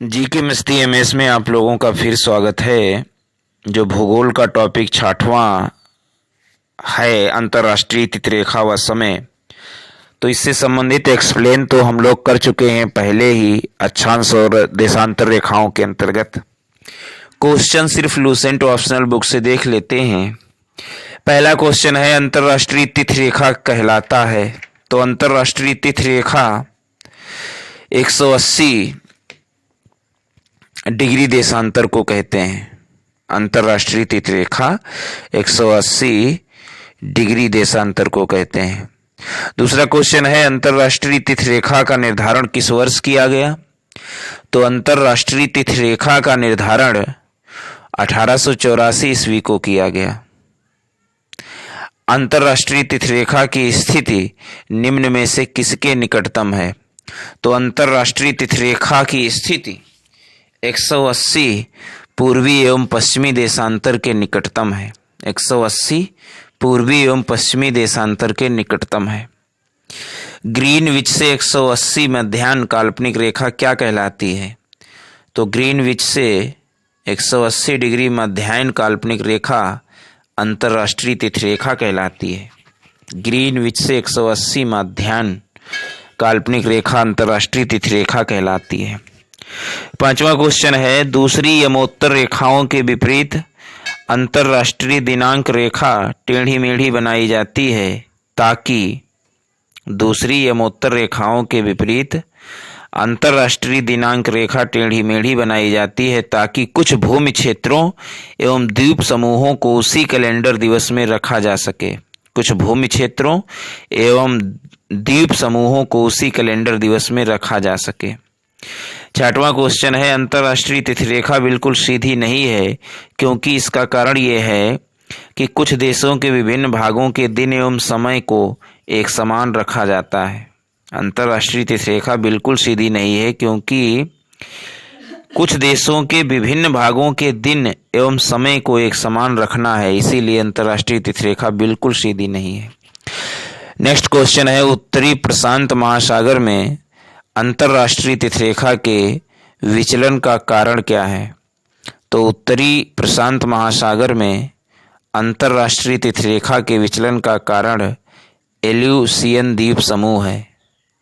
जी के मस्ती एमएस में आप लोगों का फिर स्वागत है। जो भूगोल का टॉपिक 6वां है, अंतर्राष्ट्रीय तिथिरेखा व समय। तो इससे संबंधित एक्सप्लेन तो हम लोग कर चुके हैं पहले ही अक्षांश और देशांतर रेखाओं के अंतर्गत। क्वेश्चन सिर्फ लूसेंट ऑप्शनल बुक से देख लेते हैं। पहला क्वेश्चन है, अंतर्राष्ट्रीय तिथिरेखा कहलाता है। तो अंतर्राष्ट्रीय तिथिरेखा 180 डिग्री देशांतर को कहते हैं। अंतर्राष्ट्रीय तिथिरेखा 180 डिग्री देशांतर को कहते हैं। दूसरा क्वेश्चन है, अंतर्राष्ट्रीय तिथिरेखा का निर्धारण किस वर्ष किया गया? तो अंतर्राष्ट्रीय तिथिरेखा का निर्धारण 1884 ईस्वी को किया गया। अंतर्राष्ट्रीय तिथिरेखा की स्थिति निम्न में से किसके निकटतम है? तो अंतर्राष्ट्रीय तिथिरेखा की स्थिति 180 पूर्वी एवं पश्चिमी देशांतर के निकटतम है। 180 पूर्वी एवं पश्चिमी देशांतर के निकटतम है। ग्रीनविच से 180 मध्याह्न काल्पनिक रेखा क्या कहलाती है? तो ग्रीनविच से 180 डिग्री मध्याह्न काल्पनिक रेखा अंतर्राष्ट्रीय तिथिरेखा कहलाती है। ग्रीनविच से 180 मध्याह्न काल्पनिक रेखा अंतर्राष्ट्रीय तिथिरेखा कहलाती है। पांचवा क्वेश्चन है, दूसरी यमोत्तर रेखाओं के विपरीत अंतर्राष्ट्रीय दिनांक रेखा टेढ़ी मेढ़ी बनाई जाती है ताकि दूसरी यमोत्तर रेखाओं के विपरीत अंतर्राष्ट्रीय दिनांक रेखा टेढ़ी मेढ़ी बनाई जाती है ताकि कुछ भूमि क्षेत्रों एवं द्वीप समूहों को उसी कैलेंडर दिवस में रखा जा सके। कुछ भूमि क्षेत्रों एवं द्वीप समूहों को उसी कैलेंडर दिवस में रखा जा सके। छठवां क्वेश्चन है, अंतर्राष्ट्रीय तिथिरेखा बिल्कुल सीधी नहीं है क्योंकि इसका कारण यह है कि कुछ देशों के विभिन्न भागों के दिन एवं समय को एक समान रखा जाता है। अंतर्राष्ट्रीय तिथिरेखा बिल्कुल सीधी नहीं है क्योंकि कुछ देशों के विभिन्न भागों के दिन एवं समय को एक समान रखना है, इसीलिए अंतर्राष्ट्रीय तिथिरेखा बिल्कुल सीधी नहीं है। नेक्स्ट क्वेश्चन है, उत्तरी प्रशांत महासागर में अंतर्राष्ट्रीय तिथिरेखा के विचलन का कारण क्या है? तो उत्तरी प्रशांत महासागर में अंतर्राष्ट्रीय तिथिरेखा के विचलन का कारण एल्यूसियन द्वीप समूह है।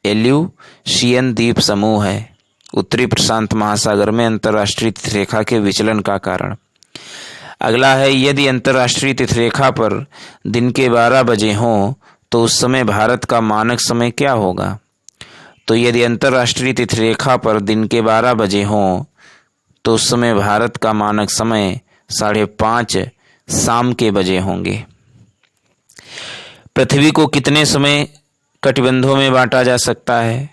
एल्यूसियन द्वीप समूह है उत्तरी प्रशांत महासागर में अंतर्राष्ट्रीय तिथिरेखा के विचलन का कारण। अगला है, यदि अंतर्राष्ट्रीय तिथिरेखा पर दिन के 12 बजे हों तो उस समय भारत का मानक समय क्या होगा? तो यदि अंतर्राष्ट्रीय तिथिरेखा पर दिन के 12 बजे हों तो उस समय भारत का मानक समय 5:30 शाम के बजे होंगे। पृथ्वी को कितने समय कटिबंधों में बांटा जा सकता है?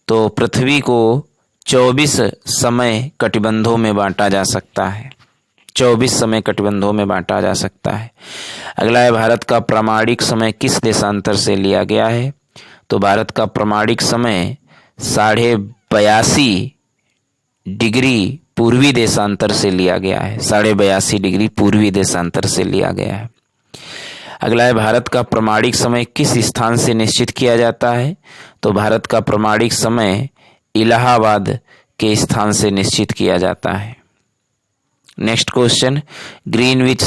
तो पृथ्वी को 24 समय कटिबंधों में बांटा जा सकता है। 24 समय कटिबंधों में बांटा जा सकता है। अगला है, भारत का प्रामाणिक समय किस देशांतर से लिया गया है? तो भारत का प्रामाणिक समय 82.5 डिग्री पूर्वी देशांतर से लिया गया है। 82.5 डिग्री पूर्वी देशांतर से लिया गया है। अगला है, भारत का प्रामाणिक समय किस स्थान से निश्चित किया जाता है? तो भारत का प्रामाणिक समय इलाहाबाद के स्थान से निश्चित किया जाता है। नेक्स्ट क्वेश्चन, ग्रीनविच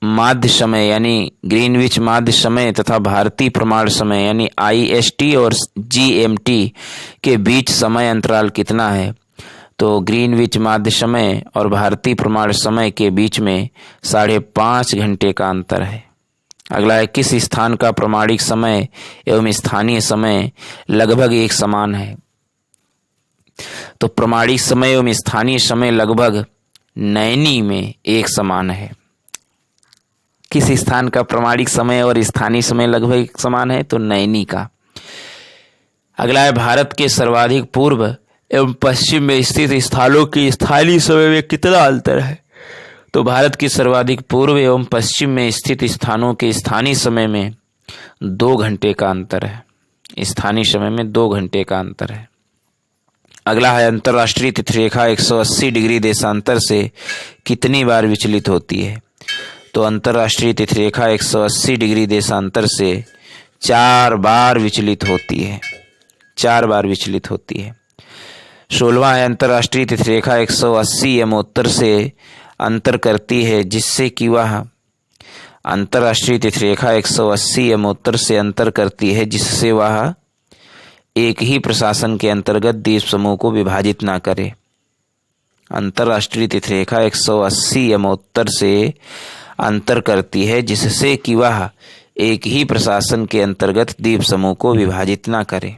माध्य समय यानी ग्रीनविच माध्य समय तथा भारतीय प्रमाण समय यानी IST और GMT के बीच समय अंतराल कितना है? तो ग्रीनविच माध्य समय और भारतीय प्रमाण समय के बीच में 5.5 घंटे का अंतर है। अगला है, किस स्थान का प्रामाणिक समय एवं स्थानीय समय लगभग एक समान है? तो प्रामाणिक समय एवं स्थानीय समय लगभग नैनी में एक समान है। किस स्थान का प्रामाणिक समय और स्थानीय समय लगभग एक समान है? तो नैनी का। अगला है, भारत के सर्वाधिक पूर्व एवं पश्चिम में स्थित स्थानों के स्थानीय समय में कितना अंतर है? तो भारत के सर्वाधिक पूर्व एवं पश्चिम में स्थित स्थानों के स्थानीय समय में 2 घंटे का अंतर है। स्थानीय समय में 2 घंटे का अंतर है। अगला है, अंतर्राष्ट्रीय तिथिरेखा 180 डिग्री देशांतर से कितनी बार विचलित होती है? तो अंतर्राष्ट्रीय तिथिरेखा 180 डिग्री देशांतर से 4 बार विचलित होती है। 4 बार विचलित होती है। 16वां है अंतर्राष्ट्रीय तिथिरेखा 180 एम उत्तर से अंतर करती है जिससे कि वह अंतर्राष्ट्रीय तिथिरेखा 180 एम उत्तर से अंतर करती है जिससे वह एक ही प्रशासन के अंतर्गत द्वीप समूह को विभाजित ना करे। अंतर्राष्ट्रीय तिथिरेखा 180 एम उत्तर से अंतर करती है जिससे कि वह एक ही प्रशासन के अंतर्गत द्वीप समूह को विभाजित ना करे।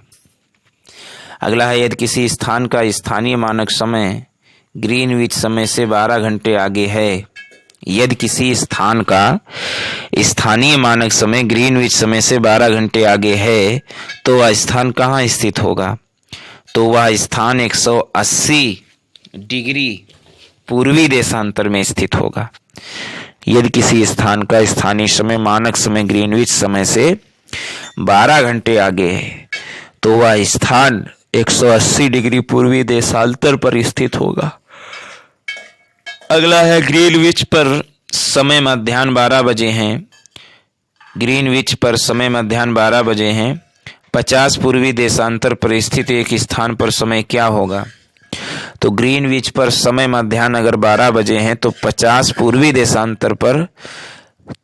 अगला है यदि किसी स्थान का स्थानीय मानक समय ग्रीनविच समय से 12 घंटे आगे है, यदि किसी स्थान का स्थानीय मानक समय ग्रीनविच समय से 12 घंटे आगे है तो वह स्थान कहाँ स्थित होगा? तो वह स्थान 180 डिग्री पूर्वी देशांतर में स्थित होगा। यदि किसी स्थान का स्थानीय समय मानक समय ग्रीनविच समय से 12 घंटे आगे है तो वह स्थान 180 डिग्री पूर्वी देशांतर पर स्थित होगा। अगला है ग्रीनविच पर समय मध्याह्न 12 बजे हैं। ग्रीनविच पर समय मध्याह्न 12 बजे हैं। 50 पूर्वी देशांतर पर स्थित एक स्थान पर समय क्या होगा? तो ग्रीनविच पर समय मध्याह्न अगर 12 बजे हैं तो 50 पूर्वी देशांतर पर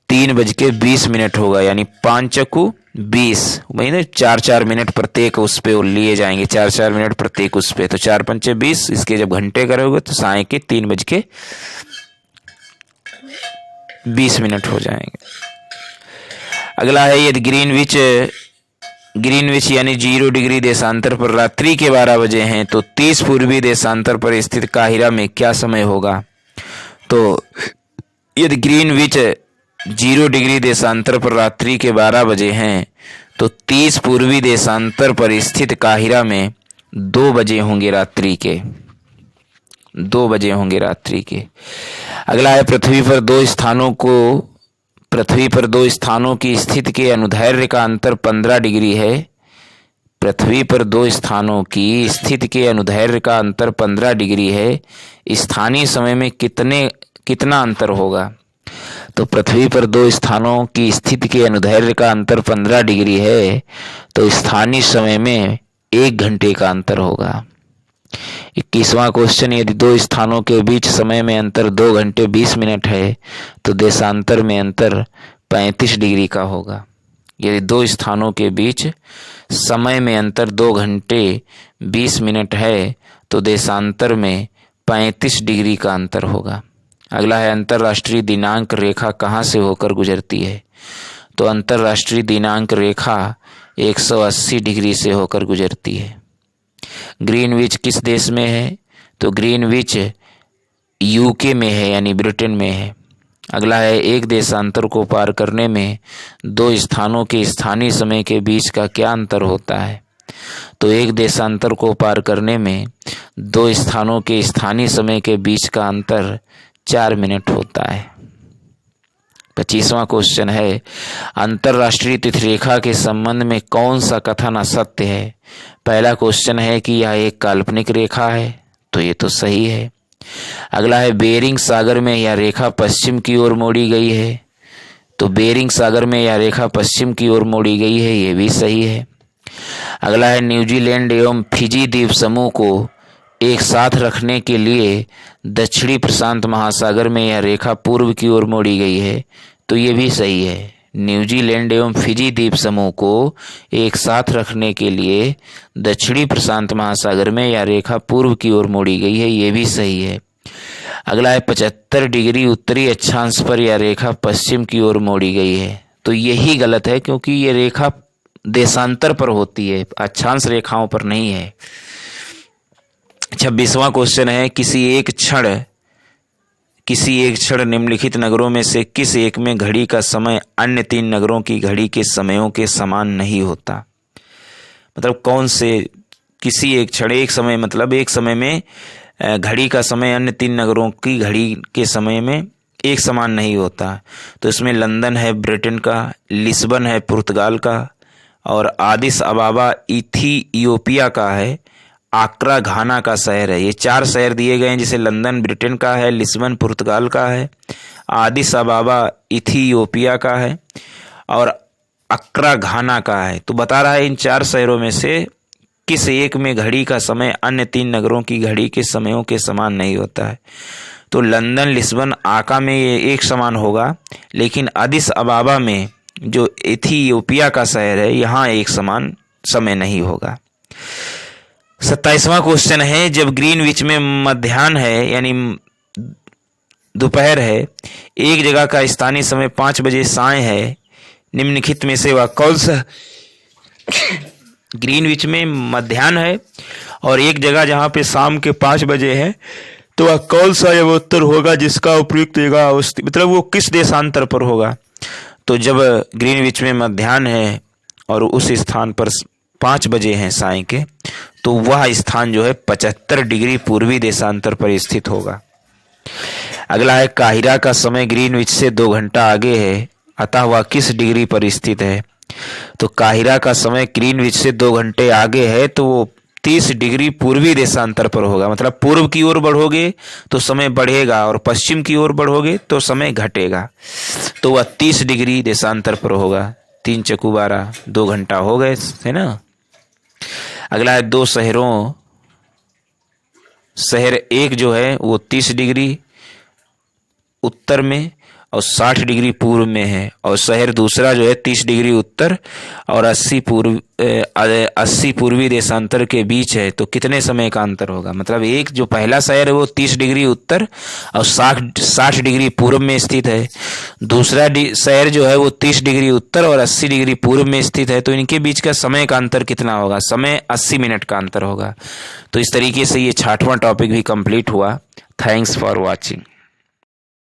3:20 होगा, यानी 5 चक्कू 20, वही ना 4-4 मिनट प्रत्येक उस पे लिए जाएंगे, 4-4 मिनट प्रत्येक उस पे, तो 4 पंचे 20, इसके जब घंटे करोगे तो साय के 3:20 हो जाएंगे। अगला है यदि ग्रीनविच यानी 0 डिग्री देशांतर पर रात्रि के 12 बजे हैं तो 30 पूर्वी देशांतर पर स्थित काहिरा में क्या समय होगा? तो यदि ग्रीनविच 0 डिग्री देशांतर पर रात्रि के 12 बजे हैं तो 30 पूर्वी देशांतर पर स्थित काहिरा में 2 बजे होंगे रात्रि के, 2 बजे होंगे रात्रि के। अगला है पृथ्वी पर दो स्थानों की स्थिति के अनुदैर्ध्य का अंतर 15 डिग्री है। पृथ्वी पर दो स्थानों की स्थिति के अनुदैर्ध्य का अंतर 15 डिग्री है। स्थानीय समय में कितना अंतर होगा? तो पृथ्वी पर दो स्थानों की स्थिति के अनुदैर्ध्य का अंतर 15 डिग्री है तो स्थानीय समय में 1 घंटे का अंतर होगा। 21वां क्वेश्चन, यदि दो स्थानों के बीच समय में अंतर 2 घंटे 20 मिनट है तो देशांतर में अंतर 35 डिग्री का होगा। यदि दो स्थानों के बीच समय में अंतर 2 घंटे 20 मिनट है तो देशांतर में 35 डिग्री का अंतर होगा। अगला है अंतर्राष्ट्रीय दिनांक रेखा कहाँ से होकर गुजरती है? तो अंतर्राष्ट्रीय दिनांक रेखा 180 डिग्री से होकर गुजरती है। ग्रीनविच किस देश में है? तो ग्रीनविच यूके में है, यानी ब्रिटेन में है। अगला है एक देशांतर को पार करने में दो स्थानों के स्थानीय समय के बीच का क्या अंतर होता है? तो एक देशांतर को पार करने में दो स्थानों के स्थानीय समय के बीच का अंतर 4 मिनट होता है। 25वां क्वेश्चन है अंतर्राष्ट्रीय तिथिरेखा के संबंध में कौन सा कथन असत्य है? पहला क्वेश्चन है कि यह एक काल्पनिक रेखा है, तो ये तो सही है। अगला है बेरिंग सागर में यह रेखा पश्चिम की ओर मोड़ी गई है, तो बेरिंग सागर में यह रेखा पश्चिम की ओर मोड़ी गई है, ये भी सही है। अगला है न्यूजीलैंड एवं फिजी द्वीप समूह को एक साथ रखने के लिए दक्षिणी प्रशांत महासागर में यह रेखा पूर्व की ओर मोड़ी गई है, तो ये भी सही है। न्यूजीलैंड एवं फिजी द्वीप समूह को एक साथ रखने के लिए दक्षिणी प्रशांत महासागर में यह रेखा पूर्व की ओर मोड़ी गई है, ये भी सही है। अगला है 75 डिग्री उत्तरी अक्षांश पर यह रेखा पश्चिम की ओर मोड़ी गई है, तो यही गलत है क्योंकि ये रेखा देशांतर पर होती है, अक्षांश रेखाओं पर नहीं है। 26वां क्वेश्चन है किसी एक क्षण निम्नलिखित नगरों में से किस एक में घड़ी का समय अन्य 3 नगरों की घड़ी के समयों के समान नहीं होता? मतलब कौन से किसी एक क्षण, एक समय मतलब एक समय में घड़ी का समय अन्य 3 नगरों की घड़ी के समय में एक समान नहीं होता? तो इसमें लंदन है ब्रिटेन का, लिस्बन है पुर्तगाल का, और आदिस अबाबा इथियोपिया का है, आक्रा घाना का शहर है। ये 4 शहर दिए गए हैं, जिसे लंदन ब्रिटेन का है, लिस्बन पुर्तगाल का है, आदिस अबाबा इथियोपिया का है और अक्रा घाना का है। तो बता रहा है इन 4 शहरों में से किस एक में घड़ी का समय अन्य 3 नगरों की घड़ी के समयों के समान नहीं होता है? तो लंदन, लिस्बन, आका में ये एक समान होगा, लेकिन अदिस अबाबा में जो इथियोपिया का शहर है यहाँ एक समान समय नहीं होगा। 27वां क्वेश्चन है, जब ग्रीनविच में मध्याह्न है यानी दोपहर है, एक जगह का स्थानीय समय 5 बजे साय है, निम्नलिखित में से वह कौन सा? ग्रीनविच में मध्याह्न है और एक जगह जहाँ पे शाम के 5 बजे है, तो वह कौन सा यह उत्तर होगा जिसका उपयुक्त होगा, मतलब वो किस देशांतर पर होगा? तो जब ग्रीनविच में मध्याह्न है और उस स्थान पर 5 बजे हैं साय के, तो वह स्थान जो है 75 डिग्री पूर्वी देशांतर पर स्थित होगा। अगला है, काहिरा का समय ग्रीनविच से 2 घंटा आगे है, अतः वह किस डिग्री पर स्थित है? तो काहिरा का समय ग्रीनविच से 2 घंटे आगे है, तो वो 30 डिग्री पूर्वी देशांतर पर होगा। मतलब पूर्व की ओर बढ़ोगे तो समय बढ़ेगा और पश्चिम की ओर बढ़ोगे तो समय घटेगा, तो वह 30 डिग्री देशांतर पर होगा। 3 चकू 12, 2 घंटा हो गए, है ना। अगला है, 2 शहरों, शहर एक जो है वो 30 डिग्री उत्तर में और 60 डिग्री पूर्व में है, और शहर दूसरा जो है 30 डिग्री उत्तर और 80 पूर्वी देशांतर के बीच है, तो कितने समय का अंतर होगा? मतलब एक जो पहला शहर है वो 30 डिग्री उत्तर और 60 डिग्री पूर्व में स्थित है, दूसरा शहर जो है वो 30 डिग्री उत्तर और 80 डिग्री पूर्व में स्थित है, तो इनके बीच का समय का अंतर कितना होगा? समय 80 मिनट का अंतर होगा। तो इस तरीके से ये 66वां टॉपिक भी कंप्लीट हुआ। Thanks for watching.